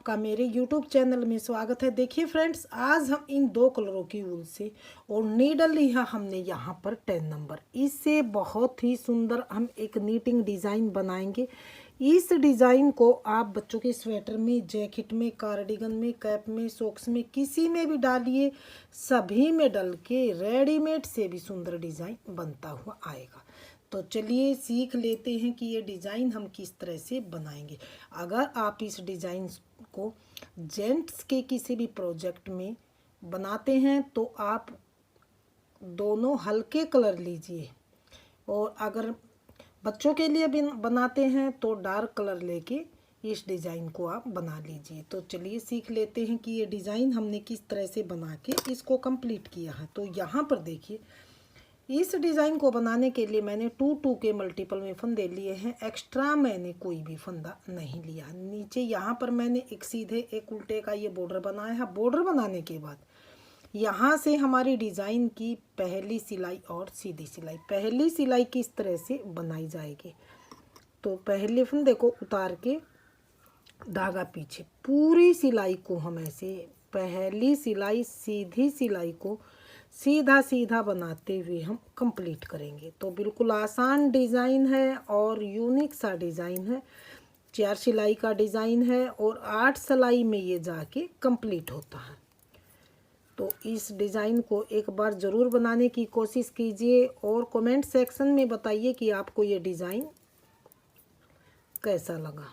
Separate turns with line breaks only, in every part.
आपका मेरे YouTube channel में स्वागत है। देखिए फ्रेंड्स, आज हम इन दो कलरों की वूल से और नीडल लिया हमने यहाँ पर 10 नंबर, इससे बहुत ही सुंदर हम एक नीटिंग डिज़ाइन बनाएंगे। इस डिज़ाइन को आप बच्चों के स्वेटर में, जैकेट में, कार्डिगन में, कैप में, सॉक्स में, किसी में भी डालिए, सभी में डल के रेडीमेड से भी सुंदर डिज़ाइन बनता हुआ आएगा। तो चलिए सीख लेते हैं कि ये डिज़ाइन हम किस तरह से बनाएंगे। अगर आप इस डिज़ाइन को जेंट्स के किसी भी प्रोजेक्ट में बनाते हैं तो आप दोनों हल्के कलर लीजिए, और अगर बच्चों के लिए भी बनाते हैं तो डार्क कलर लेके इस डिज़ाइन को आप बना लीजिए। तो चलिए सीख लेते हैं कि ये डिज़ाइन हमने किस तरह से बना के इसको कंप्लीट किया है। तो यहाँ पर देखिए, इस डिज़ाइन को बनाने के लिए मैंने 2 के मल्टीपल में फंदे लिए हैं। एक्स्ट्रा मैंने कोई भी फंदा नहीं लिया। नीचे यहाँ पर मैंने एक सीधे एक उल्टे का ये बॉर्डर बनाया है। बॉर्डर बनाने के बाद यहाँ से हमारी डिज़ाइन की पहली सिलाई और सीधी सिलाई, पहली सिलाई किस तरह से बनाई जाएगी। तो पहले फंदे को उतार के धागा पीछे, पूरी सिलाई को हम ऐसे पहली सिलाई सीधी सिलाई को सीधा सीधा बनाते हुए हम कंप्लीट करेंगे। तो बिल्कुल आसान डिज़ाइन है और यूनिक सा डिज़ाइन है। 4 सिलाई का डिज़ाइन है और 8 सिलाई में ये जाके कंप्लीट होता है। तो इस डिज़ाइन को एक बार ज़रूर बनाने की कोशिश कीजिए और कमेंट सेक्शन में बताइए कि आपको ये डिज़ाइन कैसा लगा।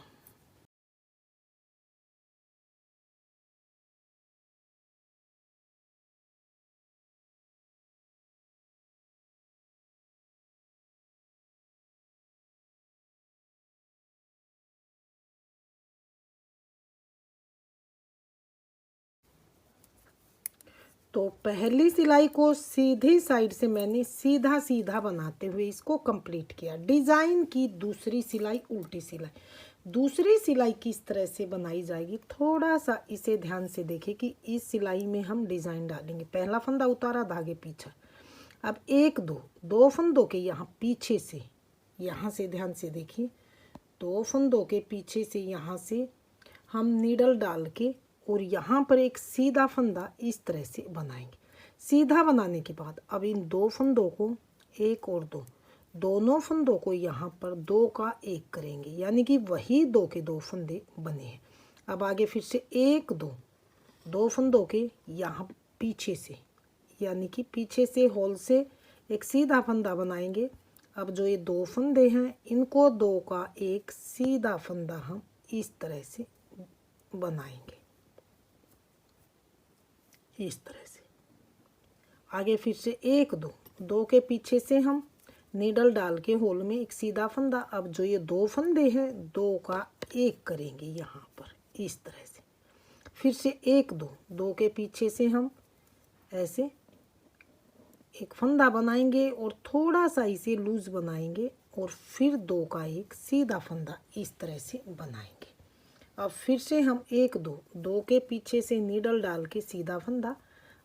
तो पहली सिलाई को सीधी साइड से मैंने सीधा सीधा बनाते हुए इसको कंप्लीट किया। डिज़ाइन की दूसरी सिलाई उल्टी सिलाई, दूसरी सिलाई किस तरह से बनाई जाएगी, थोड़ा सा इसे ध्यान से देखिए कि इस सिलाई में हम डिज़ाइन डालेंगे। पहला फंदा उतारा, धागे पीछे। अब एक दो फंदों के यहाँ पीछे से, यहाँ से ध्यान से देखिए, 2 फंदों के पीछे से यहाँ से हम नीडल डाल के और यहाँ पर एक सीधा फंदा इस तरह से बनाएंगे। सीधा बनाने के बाद अब इन 2 फंदों को, एक और 2, दोनों फंदों को यहाँ पर 2 का 1 करेंगे, यानी कि वही 2 के 2 फंदे बने हैं। अब आगे फिर से 1 2 फंदों के यहाँ पीछे से, यानी कि पीछे से होल से एक सीधा फंदा बनाएंगे। अब जो ये 2 फंदे हैं इनको 2 का 1 सीधा फंदा हम इस तरह से बनाएंगे, इस तरह से। आगे फिर से 1 2 के पीछे से हम नीडल डाल के होल में एक सीधा फंदा। अब जो ये 2 फंदे हैं 2 का 1 करेंगे यहाँ पर इस तरह से। फिर से 1 2 के पीछे से हम ऐसे एक फंदा बनाएंगे और थोड़ा सा इसे लूज बनाएंगे और फिर 2 का 1 सीधा फंदा इस तरह से बनाएंगे। अब फिर से हम 1 2 के पीछे से नीडल डाल के सीधा फंदा।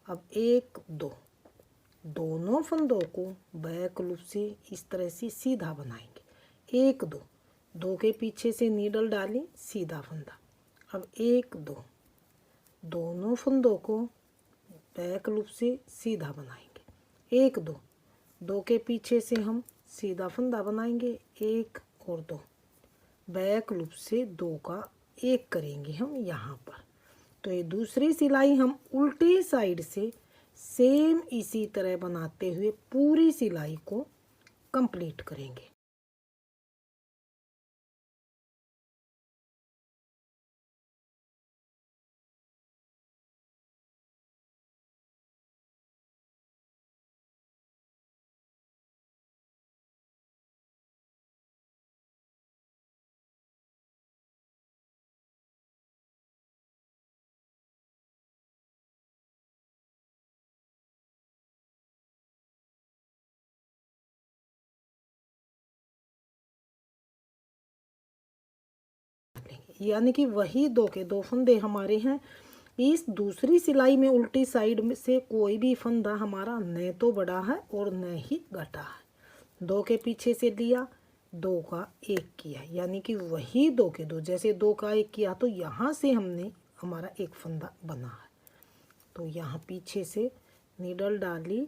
अब 1 2, दोनों फंदों को बैक लूप से इस तरह से सीधा बनाएंगे। 1 2 के पीछे से नीडल डालें, सीधा फंदा। अब 1 2, दोनों फंदों को बैक लूप से सीधा बनाएंगे। 1 2 के पीछे से हम सीधा फंदा बनाएंगे। 1 और 2, बैक लूप से 2 का 1 करेंगे हम यहाँ पर। तो ये दूसरी सिलाई हम उल्टी साइड से सेम इसी तरह बनाते हुए पूरी सिलाई को कंप्लीट करेंगे। यानी कि वही 2 के 2 फंदे हमारे हैं। इस दूसरी सिलाई में उल्टी साइड में से कोई भी फंदा हमारा न तो बड़ा है और न ही घटा है। 2 के पीछे से लिया, दो का एक किया, यानी कि वही दो के दो, जैसे दो का एक किया तो यहाँ से हमने हमारा एक फंदा बना है। तो यहाँ पीछे से नीडल डाली,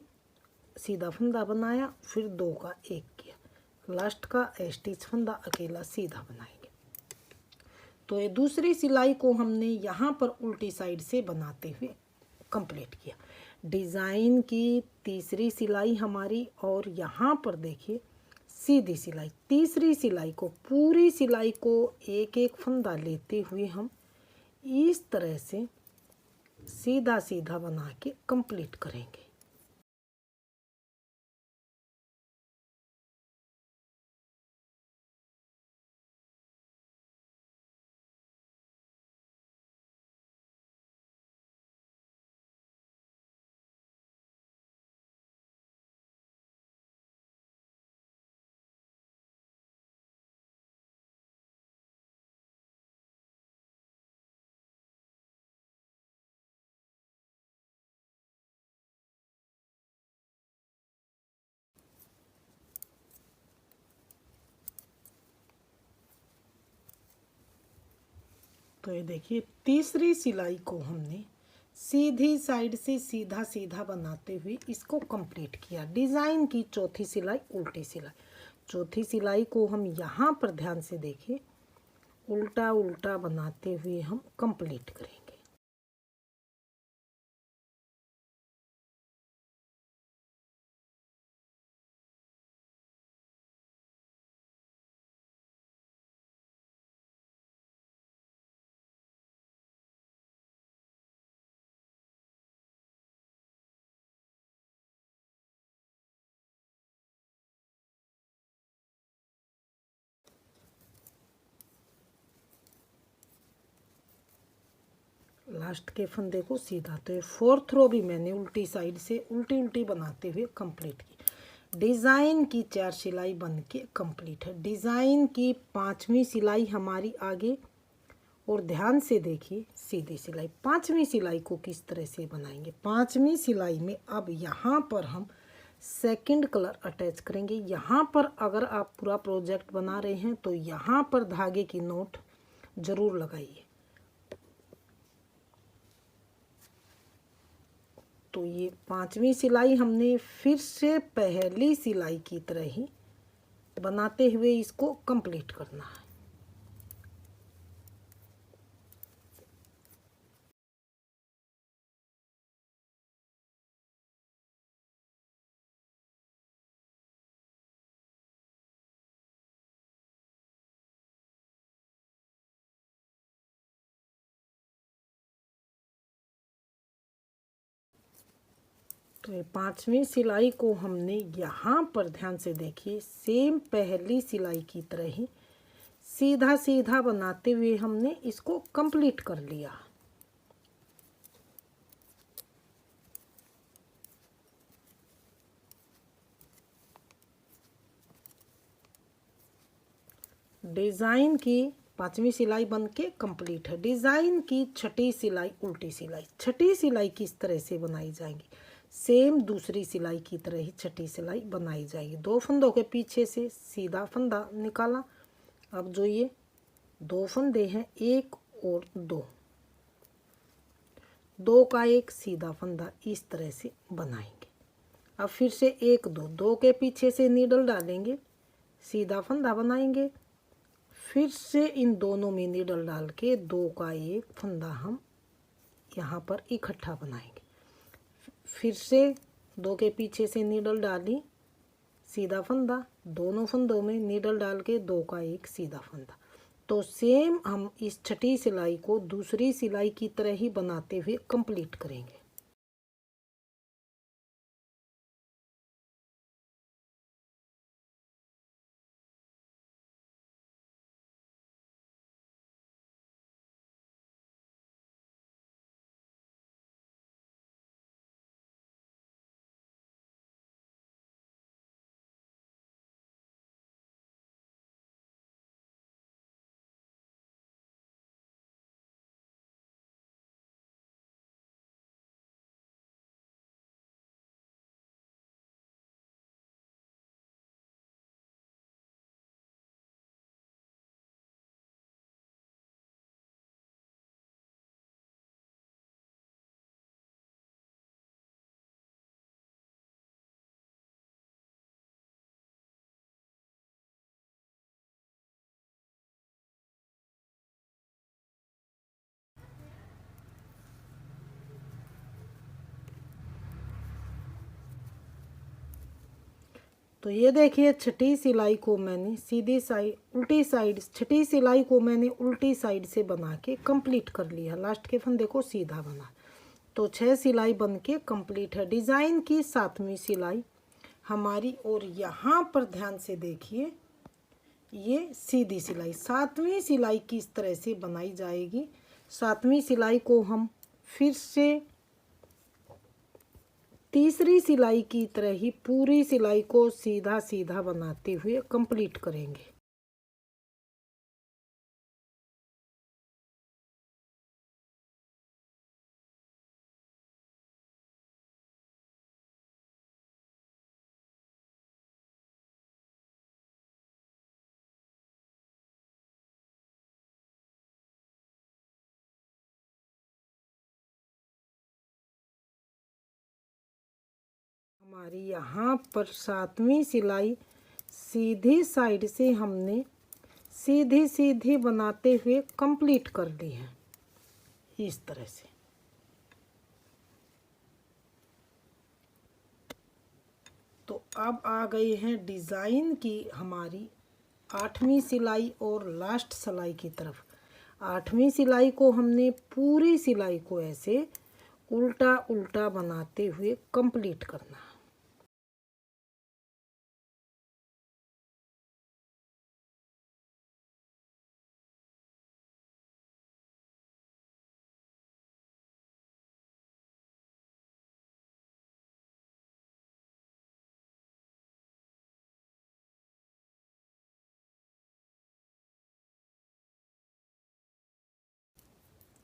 सीधा फंदा बनाया, फिर दो का एक किया, लास्ट का स्टिच फंदा अकेला सीधा बनाएंगे। तो ये दूसरी सिलाई को हमने यहाँ पर उल्टी साइड से बनाते हुए कंप्लीट किया। डिज़ाइन की तीसरी सिलाई हमारी, और यहाँ पर देखिए सीधी सिलाई। तीसरी सिलाई को, पूरी सिलाई को एक एक फंदा लेते हुए हम इस तरह से सीधा सीधा बना के कंप्लीट करेंगे। तो ये देखिए तीसरी सिलाई को हमने सीधी साइड से सीधा सीधा बनाते हुए इसको कंप्लीट किया। डिज़ाइन की चौथी सिलाई उल्टी सिलाई। चौथी सिलाई को हम यहाँ पर ध्यान से देखिए, उल्टा उल्टा बनाते हुए हम कंप्लीट करेंगे। लास्ट के फंदे को सीधा, तो ये फोर्थ रो भी मैंने उल्टी साइड से उल्टी उल्टी बनाते हुए कंप्लीट की। डिज़ाइन की 4 सिलाई बन के कंप्लीट है। डिज़ाइन की 5वीं सिलाई हमारी आगे, और ध्यान से देखिए सीधी सिलाई। 5वीं सिलाई को किस तरह से बनाएंगे। 5वीं सिलाई में अब यहाँ पर हम सेकंड कलर अटैच करेंगे। यहाँ पर अगर आप पूरा प्रोजेक्ट बना रहे हैं तो यहाँ पर धागे की नोट ज़रूर लगाइए। तो ये 5वीं सिलाई हमने फिर से पहली सिलाई की तरह ही बनाते हुए इसको कंप्लीट करना है। तो ये 5वीं सिलाई को हमने यहाँ पर ध्यान से देखिए सेम पहली सिलाई की तरह ही सीधा सीधा बनाते हुए हमने इसको कंप्लीट कर लिया। डिज़ाइन की 5वीं सिलाई बन के कंप्लीट है। डिज़ाइन की 6ठी सिलाई उल्टी सिलाई। 6ठी सिलाई किस तरह से बनाई जाएगी, सेम दूसरी सिलाई की तरह ही 6ठी सिलाई बनाई जाएगी। 2 फंदों के पीछे से सीधा फंदा निकाला। अब जो ये 2 फंदे हैं, 1 और 2, 2 का एक सीधा फंदा इस तरह से बनाएंगे। अब फिर से 1 2, 2 के पीछे से नीडल डालेंगे, सीधा फंदा बनाएंगे, फिर से इन दोनों में नीडल डाल के 2 का एक फंदा हम यहाँ पर इकट्ठा बनाएंगे। फिर से 2 के पीछे से नीडल डाली, सीधा फंदा, दोनों फंदों में नीडल डाल के 2 का एक सीधा फंदा। तो सेम हम इस 6ठी सिलाई को दूसरी सिलाई की तरह ही बनाते हुए कंप्लीट करेंगे। तो ये देखिए छठी सिलाई को मैंने सीधी साइड उल्टी साइड, छठी सिलाई को मैंने उल्टी साइड से बना के कंप्लीट कर लिया। लास्ट के फन देखो सीधा बना, तो 6 सिलाई बन के कंप्लीट है। डिज़ाइन की 7वीं सिलाई हमारी, और यहाँ पर ध्यान से देखिए ये सीधी सिलाई। 7वीं सिलाई किस तरह से बनाई जाएगी, 7वीं सिलाई को हम फिर से तीसरी सिलाई की तरह ही पूरी सिलाई को सीधा सीधा बनाते हुए कंप्लीट करेंगे। हमारी यहाँ पर 7वीं सिलाई सीधी साइड से हमने सीधी सीधी बनाते हुए कंप्लीट कर ली है इस तरह से। तो अब आ गई है डिज़ाइन की हमारी 8वीं सिलाई और लास्ट सिलाई की तरफ। 8वीं सिलाई को हमने पूरी सिलाई को ऐसे उल्टा उल्टा बनाते हुए कंप्लीट करना है।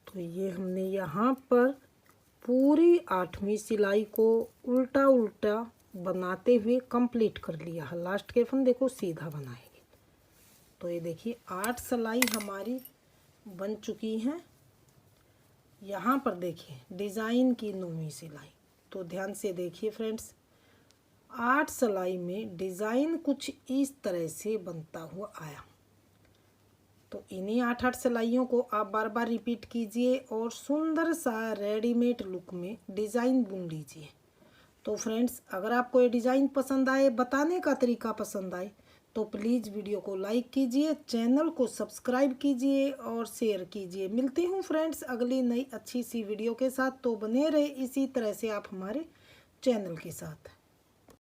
तो ये हमने यहाँ पर पूरी 8वीं सिलाई को उल्टा उल्टा बनाते हुए कंप्लीट कर लिया है। लास्ट के फन देखो सीधा बनाएंगे। तो ये देखिए 8 सिलाई हमारी बन चुकी हैं। यहाँ पर देखिए डिज़ाइन की 9वीं सिलाई, तो ध्यान से देखिए फ्रेंड्स, 8 सिलाई में डिज़ाइन कुछ इस तरह से बनता हुआ आया। तो इन्हीं 8 सिलाइयों को आप बार बार रिपीट कीजिए और सुंदर सा रेडीमेड लुक में डिज़ाइन बुन लीजिए। तो फ्रेंड्स, अगर आपको ये डिज़ाइन पसंद आए, बताने का तरीका पसंद आए, तो प्लीज़ वीडियो को लाइक कीजिए, चैनल को सब्सक्राइब कीजिए और शेयर कीजिए। मिलती हूँ फ्रेंड्स अगली नई अच्छी सी वीडियो के साथ। तो बने रहे इसी तरह से आप हमारे चैनल के साथ।